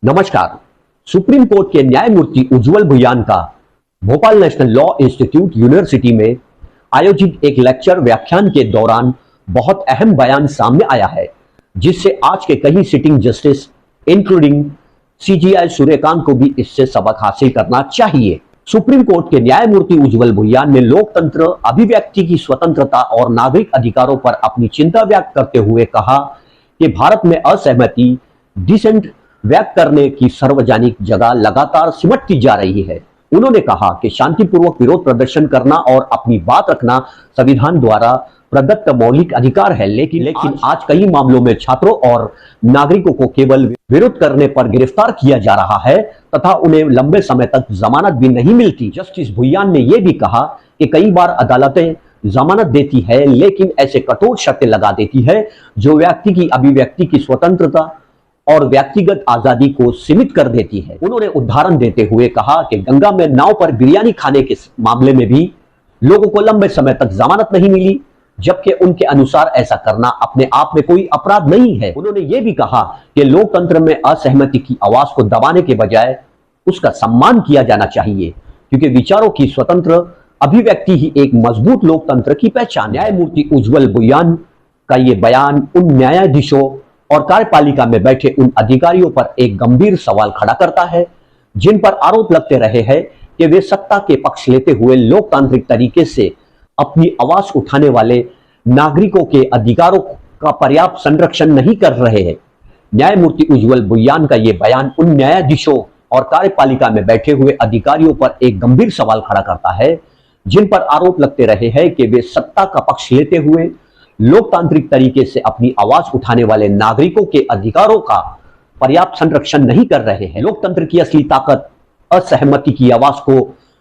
नमस्कार। Supreme court के न्यायमूर्ति उज्जवल भुयान का Bhopal national law institute university में आयोजित एक लेक्चर व्याख्यान के दौरान बहुत अहम बयान सामने आया है, जिससे आज के कई sitting justice including CGI Suryakant को भी इससे सबक हासिल करना चाहिए। सुप्रीम कोर्ट के न्यायमूर्ति उज्जवल भुयान ने लोकतंत्र, अभिव्यक्ति की स्वतंत्रता और नागरिक अधिकारों पर अपनी चिंता व्यक्त करते हुए कहा कि भारत में असहमति, डिसेंट व्यक्त करने की सार्वजनिक जगह लगातार सिमटती जा रही है। उन्होंने कहा कि शांतिपूर्वक विरोध प्रदर्शन करना और अपनी बात रखना संविधान द्वारा प्रदत्त मौलिक अधिकार है, लेकिन आज कई मामलों में छात्रों और नागरिकों को केवल विरोध करने पर गिरफ्तार किया जा रहा है तथा उन्हें लंबे समय तक जमानत भी नहीं मिलती। जस्टिस भुयान ने यह भी कहा कि कई बार अदालतें जमानत देती है, लेकिन ऐसे कठोर शर्तें लगा देती है जो व्यक्ति की अभिव्यक्ति की स्वतंत्रता और व्यक्तिगत आजादी को सीमित कर देती है। उन्होंने उदाहरण देते हुए कहा कि गंगा में नाव पर बिरयानी खाने के मामले में भी लोगों को लंबे समय तक जमानत नहीं मिली, जबकि उनके अनुसार ऐसा करना अपने आप में कोई अपराध नहीं है। उन्होंने ये भी कहा कि लोकतंत्र में असहमति की आवाज को दबाने के बजाय उसका सम्मान किया जाना चाहिए, क्योंकि विचारों की स्वतंत्र अभिव्यक्ति ही एक मजबूत लोकतंत्र की पहचान। न्यायमूर्ति उज्जवल भुयान का ये बयान उन न्यायाधीशों और कार्यपालिका में बैठे उन अधिकारियों पर एक गंभीर सवाल खड़ा करता है, जिन पर आरोप लगते रहे हैं कि वे सत्ता के पक्ष लेते हुए लोकतांत्रिक तरीके से अपनी आवाज उठाने वाले नागरिकों के अधिकारों का पर्याप्त संरक्षण नहीं कर रहे हैं। न्यायमूर्ति उज्जवल भुयान का यह बयान उन न्यायाधीशों और कार्यपालिका में बैठे हुए अधिकारियों पर एक गंभीर सवाल खड़ा करता है, जिन पर आरोप लगते रहे हैं कि वे सत्ता का पक्ष लेते हुए लोकतांत्रिक तरीके से अपनी आवाज उठाने वाले नागरिकों के अधिकारों का पर्याप्त संरक्षण नहीं कर रहे हैं। लोकतंत्र की असली ताकत असहमति की आवाज को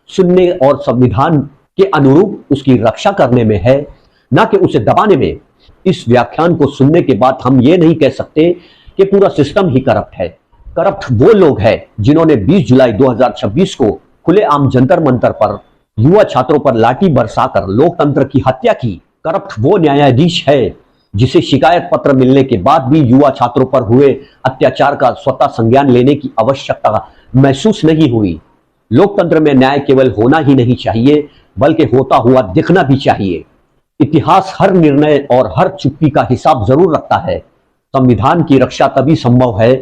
सुनने और संविधान के अनुरूप उसकी रक्षा करने में है, न कि उसे दबाने में। इस व्याख्यान को सुनने के बाद हम ये नहीं कह सकते कि पूरा सिस्टम ही करप्ट है। करप्ट वो लोग हैं जिन्होंने 20 जुलाई 2026 को खुलेआम जंतर मंतर पर युवा छात्रों पर लाठी बरसाकर लोकतंत्र की हत्या की। करप्ट वो न्यायाधीश है जिसे शिकायत पत्र मिलने के बाद भी युवा छात्रों पर हुए अत्याचार का स्वतः संज्ञान लेने की आवश्यकता महसूस नहीं हुई। लोकतंत्र में न्याय केवल होना ही नहीं चाहिए, बल्कि होता हुआ दिखना भी चाहिए। इतिहास हर निर्णय और हर चुप्पी का हिसाब जरूर रखता है। संविधान की रक्षा तभी संभव है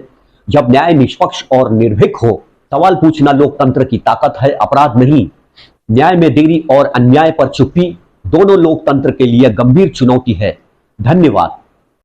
जब न्याय निष्पक्ष और निर्भीक हो। सवाल पूछना लोकतंत्र की ताकत है, अपराध नहीं। न्याय में देरी और अन्याय पर चुप्पी दोनों लोकतंत्र के लिए गंभीर चुनौती है। धन्यवाद।